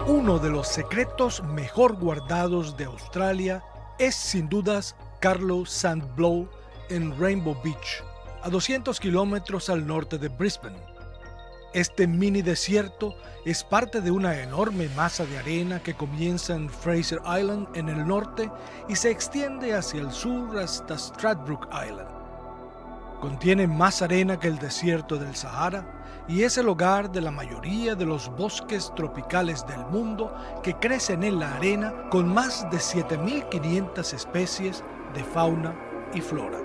Uno de los secretos mejor guardados de Australia es sin dudas Carlo Sand Blow en Rainbow Beach, a 200 kilómetros al norte de Brisbane. Este mini desierto es parte de una enorme masa de arena que comienza en Fraser Island en el norte y se extiende hacia el sur hasta Stradbroke Island. Contiene más arena que el desierto del Sahara y es el hogar de la mayoría de los bosques tropicales del mundo que crecen en la arena, con más de 7.500 especies de fauna y flora.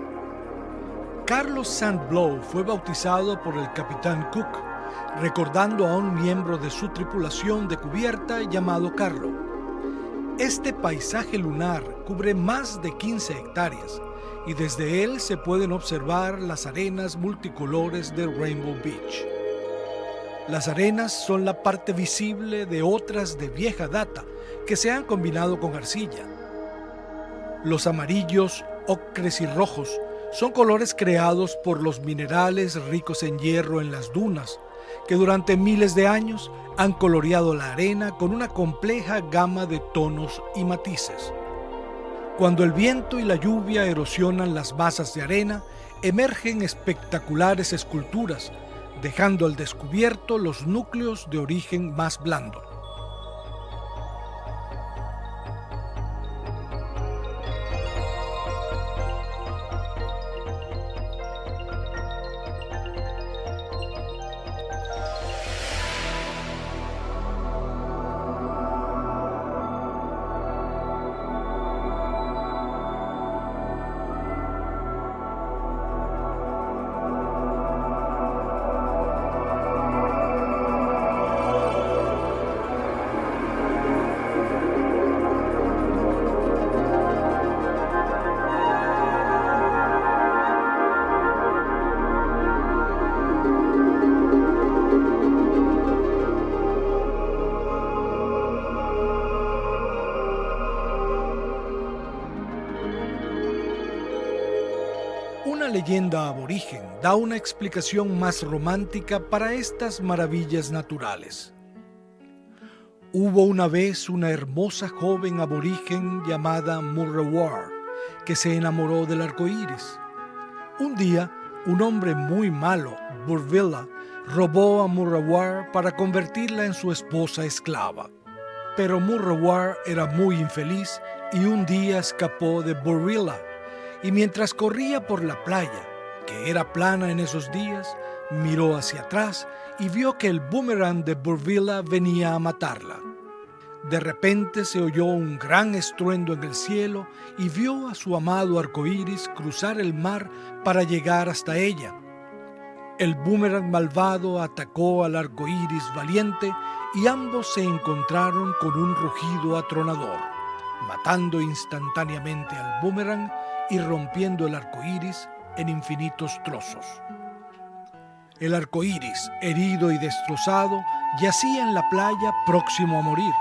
Carlo Sand Blow fue bautizado por el capitán Cook, recordando a un miembro de su tripulación de cubierta llamado Carlo. Este paisaje lunar cubre más de 15 hectáreas y desde él se pueden observar las arenas multicolores de Rainbow Beach. Las arenas son la parte visible de otras de vieja data que se han combinado con arcilla. Los amarillos, ocres y rojos son colores creados por los minerales ricos en hierro en las dunas, que durante miles de años han coloreado la arena con una compleja gama de tonos y matices. Cuando el viento y la lluvia erosionan las masas de arena, emergen espectaculares esculturas, dejando al descubierto los núcleos de origen más blando. Una leyenda aborigen da una explicación más romántica para estas maravillas naturales. Hubo una vez una hermosa joven aborigen llamada Murrawar que se enamoró del arco iris. Un día, un hombre muy malo, Burvilla, robó a Murrawar para convertirla en su esposa esclava. Pero Murrawar era muy infeliz y un día escapó de Burvilla. Y mientras corría por la playa, que era plana en esos días, miró hacia atrás y vio que el boomerang de Burvilla venía a matarla. De repente se oyó un gran estruendo en el cielo y vio a su amado arcoíris cruzar el mar para llegar hasta ella. El boomerang malvado atacó al arcoíris valiente y ambos se encontraron con un rugido atronador, matando instantáneamente al boomerang y rompiendo el arco iris en infinitos trozos. El arco iris, herido y destrozado, yacía en la playa próximo a morir,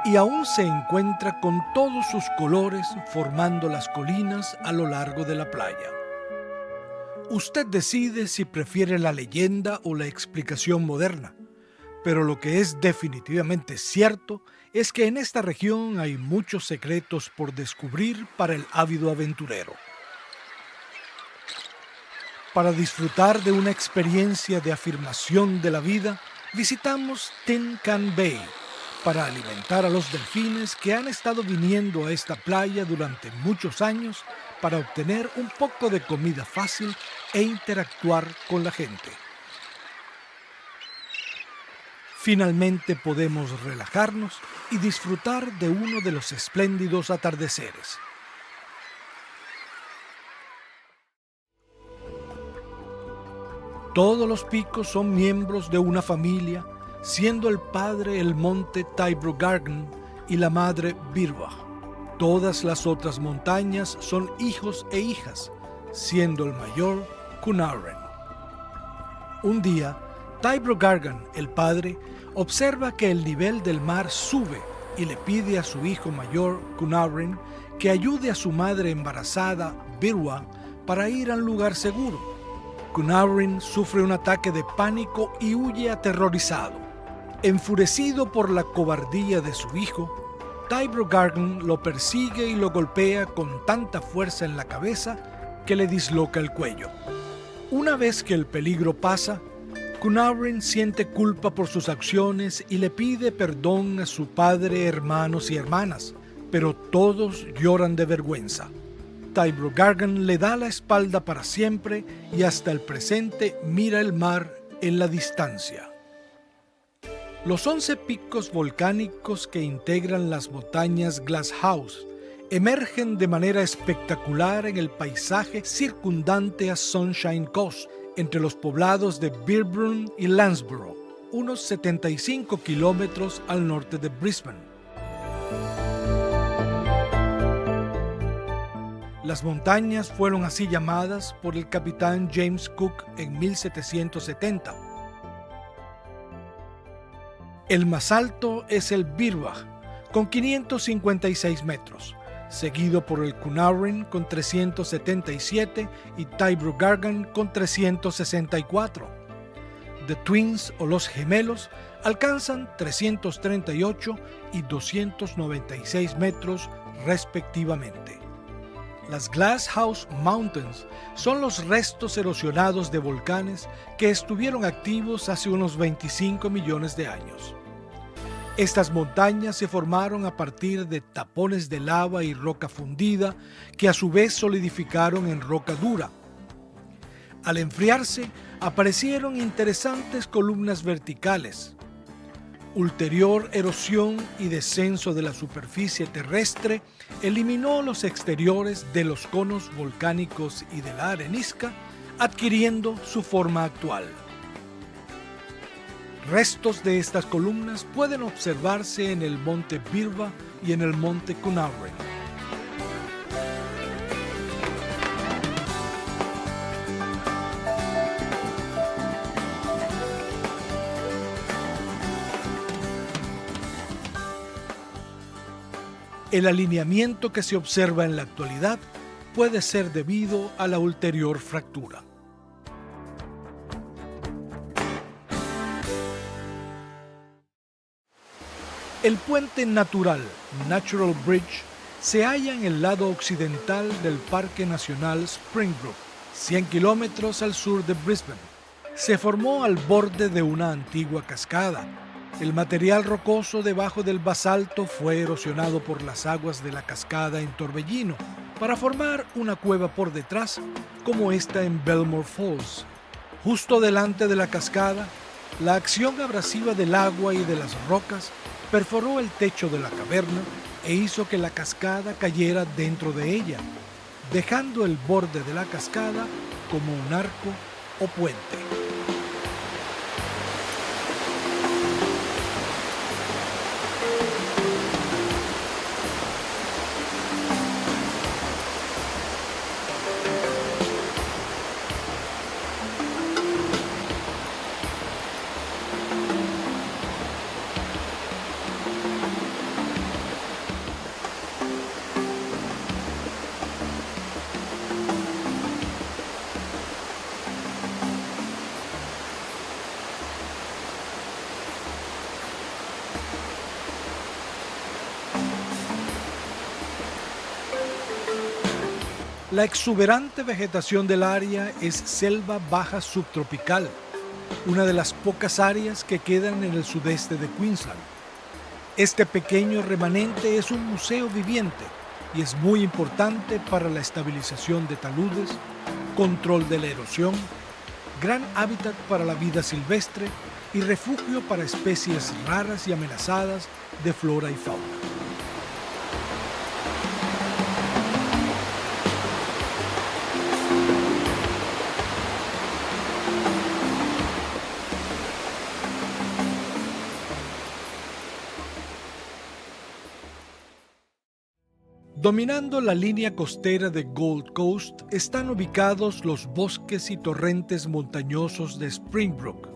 y aún se encuentra con todos sus colores formando las colinas a lo largo de la playa. Usted decide si prefiere la leyenda o la explicación moderna, pero lo que es definitivamente cierto es que en esta región hay muchos secretos por descubrir para el ávido aventurero. Para disfrutar de una experiencia de afirmación de la vida, visitamos Tin Can Bay para alimentar a los delfines que han estado viniendo a esta playa durante muchos años para obtener un poco de comida fácil e interactuar con la gente. Finalmente podemos relajarnos y disfrutar de uno de los espléndidos atardeceres. Todos los picos son miembros de una familia, siendo el padre el monte Tybrogargan y la madre Birwah. Todas las otras montañas son hijos e hijas, siendo el mayor Coonawarrin. Un día, Tybrogargan, el padre, observa que el nivel del mar sube y le pide a su hijo mayor, Coonawarrin, que ayude a su madre embarazada, Birwah, para ir a un lugar seguro. Coonawarrin sufre un ataque de pánico y huye aterrorizado. Enfurecido por la cobardía de su hijo, Tibro Gargan lo persigue y lo golpea con tanta fuerza en la cabeza que le disloca el cuello. Una vez que el peligro pasa, Cynaryn siente culpa por sus acciones y le pide perdón a su padre, hermanos y hermanas, pero todos lloran de vergüenza. Tibro Gargan le da la espalda para siempre y hasta el presente mira el mar en la distancia. Los 11 picos volcánicos que integran las montañas Glass House emergen de manera espectacular en el paisaje circundante a Sunshine Coast, entre los poblados de Berebrun y Landsborough, unos 75 kilómetros al norte de Brisbane. Las montañas fueron así llamadas por el capitán James Cook en 1770. El más alto es el Birbach, con 556 metros, seguido por el Cynaryn con 377 y Tibro Gargan con 364. The Twins o los gemelos alcanzan 338 y 296 metros respectivamente. Las Glass House Mountains son los restos erosionados de volcanes que estuvieron activos hace unos 25 millones de años. Estas montañas se formaron a partir de tapones de lava y roca fundida que a su vez solidificaron en roca dura. Al enfriarse, aparecieron interesantes columnas verticales. Ulterior erosión y descenso de la superficie terrestre eliminó los exteriores de los conos volcánicos y de la arenisca, adquiriendo su forma actual. Restos de estas columnas pueden observarse en el monte Birbach y en el monte Cynaryn. El alineamiento que se observa en la actualidad puede ser debido a la ulterior fractura. El puente natural, Natural Bridge, se halla en el lado occidental del Parque Nacional Springbrook, 100 kilómetros al sur de Brisbane. Se formó al borde de una antigua cascada. El material rocoso debajo del basalto fue erosionado por las aguas de la cascada en torbellino para formar una cueva por detrás, como esta en Belmore Falls. Justo delante de la cascada, la acción abrasiva del agua y de las rocas perforó el techo de la caverna e hizo que la cascada cayera dentro de ella, dejando el borde de la cascada como un arco o puente. La exuberante vegetación del área es selva baja subtropical, una de las pocas áreas que quedan en el sudeste de Queensland. Este pequeño remanente es un museo viviente y es muy importante para la estabilización de taludes, control de la erosión, gran hábitat para la vida silvestre y refugio para especies raras y amenazadas de flora y fauna. Dominando la línea costera de Gold Coast están ubicados los bosques y torrentes montañosos de Springbrook,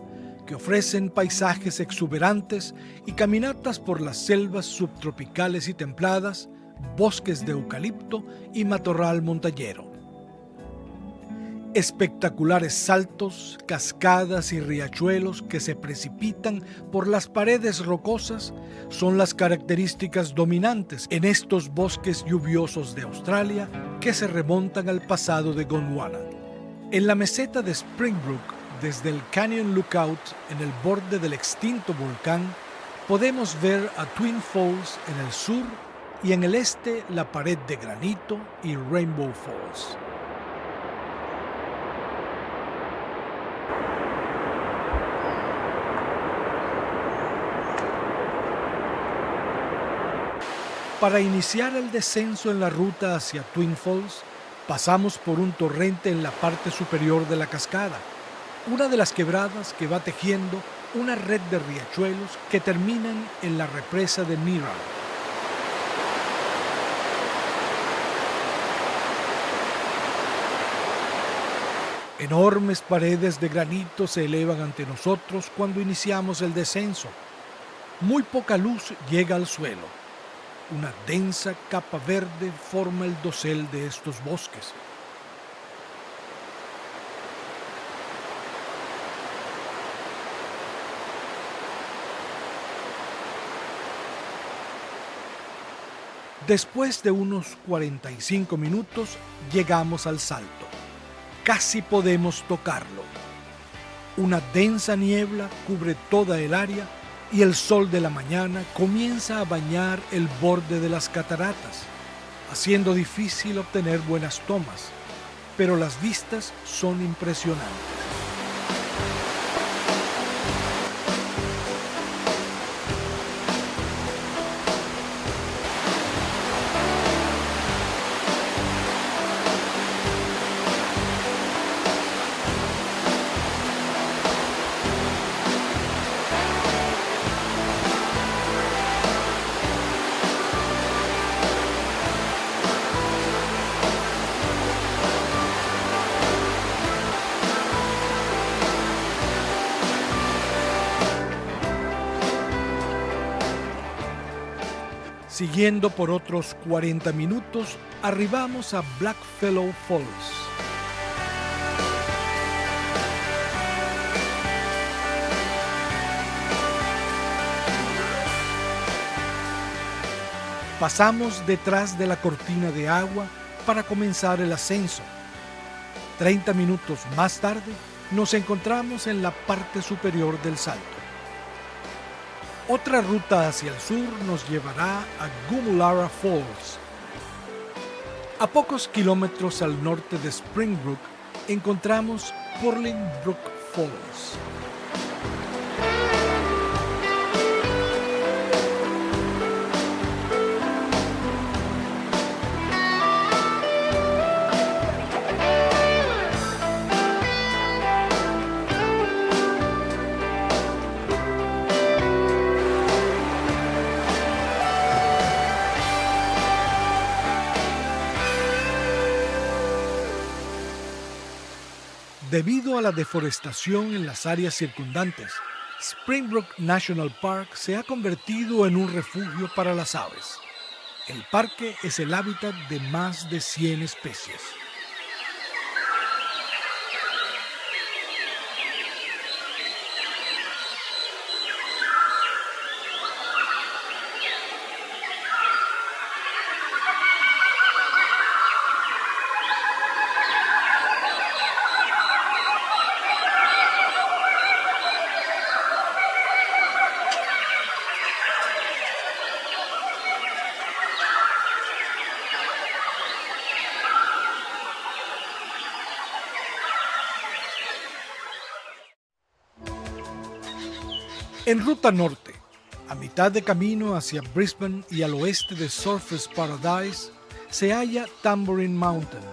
que ofrecen paisajes exuberantes y caminatas por las selvas subtropicales y templadas, bosques de eucalipto y matorral montañero. Espectaculares saltos, cascadas y riachuelos que se precipitan por las paredes rocosas son las características dominantes en estos bosques lluviosos de Australia que se remontan al pasado de Gondwana. En la meseta de Springbrook, desde el Canyon Lookout en el borde del extinto volcán, podemos ver a Twin Falls en el sur y en el este la pared de granito y Rainbow Falls. Para iniciar el descenso en la ruta hacia Twin Falls, pasamos por un torrente en la parte superior de la cascada, una de las quebradas que va tejiendo una red de riachuelos que terminan en la represa de Mirror. Enormes paredes de granito se elevan ante nosotros cuando iniciamos el descenso. Muy poca luz llega al suelo. Una densa capa verde forma el dosel de estos bosques. Después de unos 45 minutos llegamos al salto. Casi podemos tocarlo. Una densa niebla cubre toda el área y el sol de la mañana comienza a bañar el borde de las cataratas, haciendo difícil obtener buenas tomas, pero las vistas son impresionantes. Siguiendo por otros 40 minutos, arribamos a Blackfellow Falls. Pasamos detrás de la cortina de agua para comenzar el ascenso. 30 minutos más tarde, nos encontramos en la parte superior del salto. Otra ruta hacia el sur nos llevará a Goomullara Falls. A pocos kilómetros al norte de Springbrook encontramos Purling Brook Falls. Debido a la deforestación en las áreas circundantes, Springbrook National Park se ha convertido en un refugio para las aves. El parque es el hábitat de más de 100 especies. En ruta norte, a mitad de camino hacia Brisbane y al oeste de Surfers Paradise, se halla Tambourine Mountain,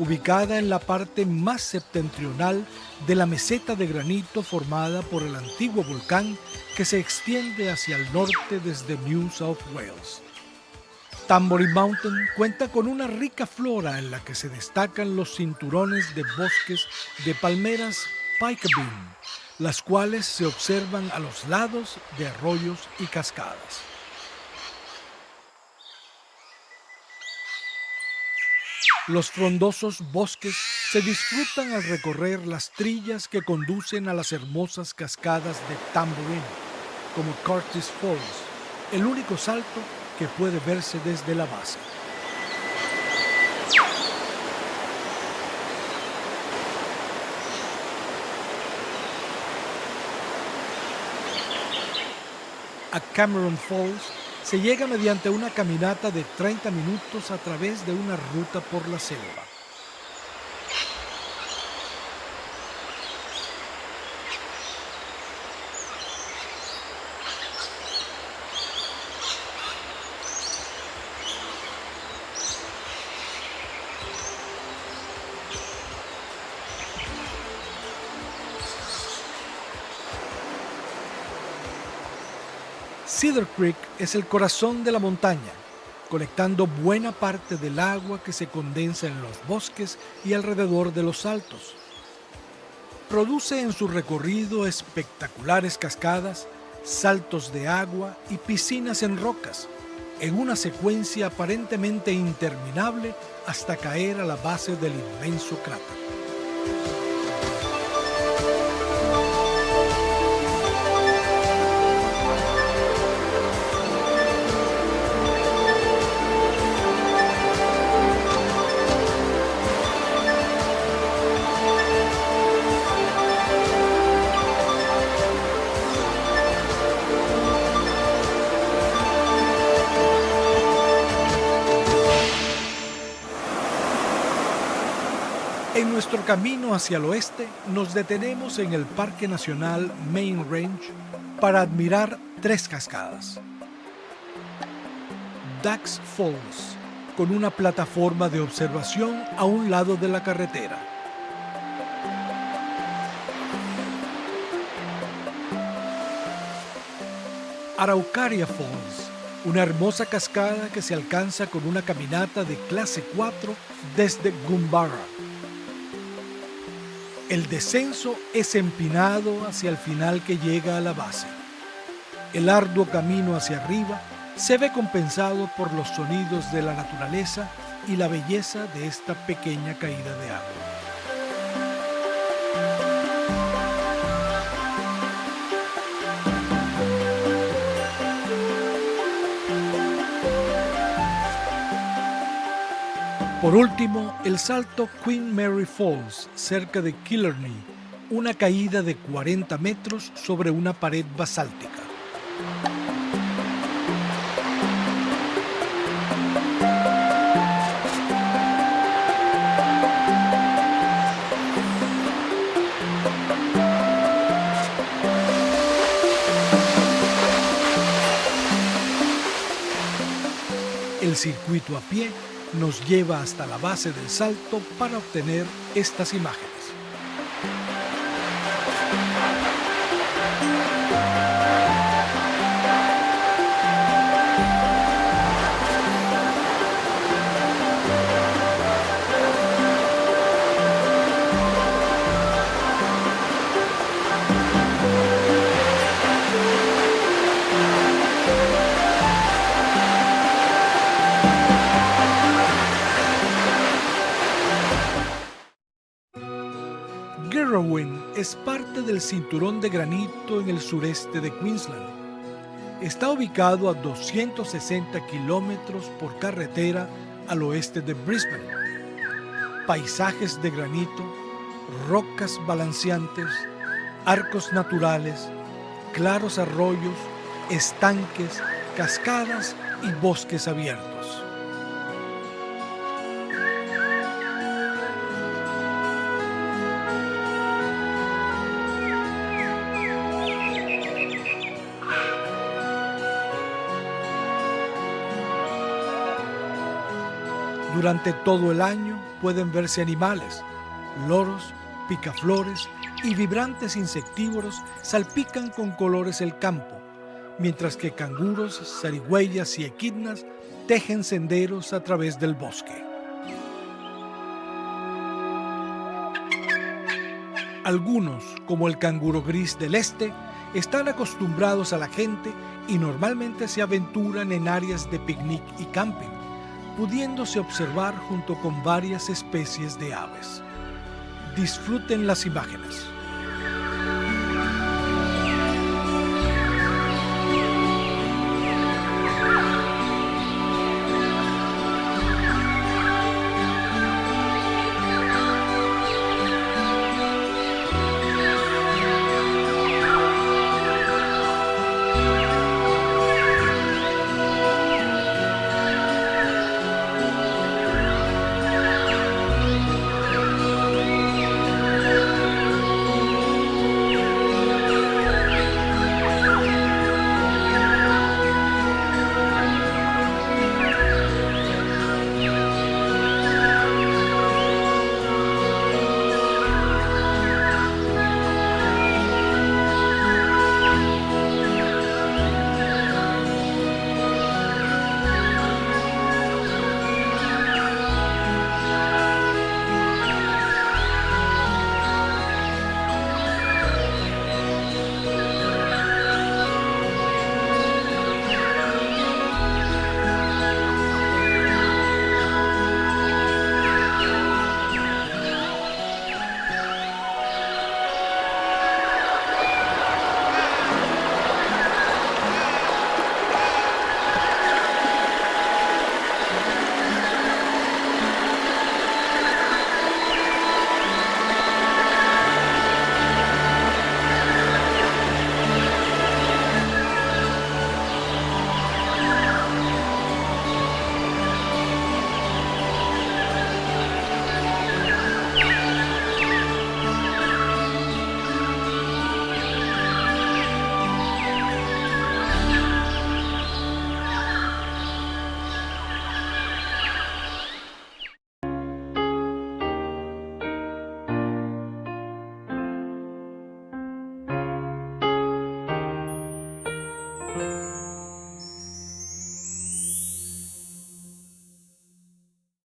ubicada en la parte más septentrional de la meseta de granito formada por el antiguo volcán que se extiende hacia el norte desde New South Wales. Tambourine Mountain cuenta con una rica flora en la que se destacan los cinturones de bosques de palmeras Picabeen, las cuales se observan a los lados de arroyos y cascadas. Los frondosos bosques se disfrutan al recorrer las trillas que conducen a las hermosas cascadas de Tambourine, como Curtis Falls, el único salto que puede verse desde la base. A Cameron Falls se llega mediante una caminata de 30 minutos a través de una ruta por la selva. Cedar Creek es el corazón de la montaña, colectando buena parte del agua que se condensa en los bosques y alrededor de los saltos. Produce en su recorrido espectaculares cascadas, saltos de agua y piscinas en rocas, en una secuencia aparentemente interminable hasta caer a la base del inmenso cráter. En nuestro camino hacia el oeste, nos detenemos en el Parque Nacional Main Range para admirar 3 cascadas. Ducks Falls, con una plataforma de observación a un lado de la carretera. Araucaria Falls, una hermosa cascada que se alcanza con una caminata de clase 4 desde Gumbarra. El descenso es empinado hacia el final que llega a la base. El arduo camino hacia arriba se ve compensado por los sonidos de la naturaleza y la belleza de esta pequeña caída de agua. Por último, el salto Queen Mary Falls, cerca de Killarney, una caída de 40 metros sobre una pared basáltica. El circuito a pie nos lleva hasta la base del salto para obtener estas imágenes. Girraween es parte del cinturón de granito en el sureste de Queensland. Está ubicado a 260 kilómetros por carretera al oeste de Brisbane. Paisajes de granito, rocas balanceantes, arcos naturales, claros arroyos, estanques, cascadas y bosques abiertos. Durante todo el año pueden verse animales, loros, picaflores y vibrantes insectívoros salpican con colores el campo, mientras que canguros, zarigüeyas y equidnas tejen senderos a través del bosque. Algunos, como el canguro gris del este, están acostumbrados a la gente y normalmente se aventuran en áreas de picnic y camping, pudiéndose observar junto con varias especies de aves. Disfruten las imágenes.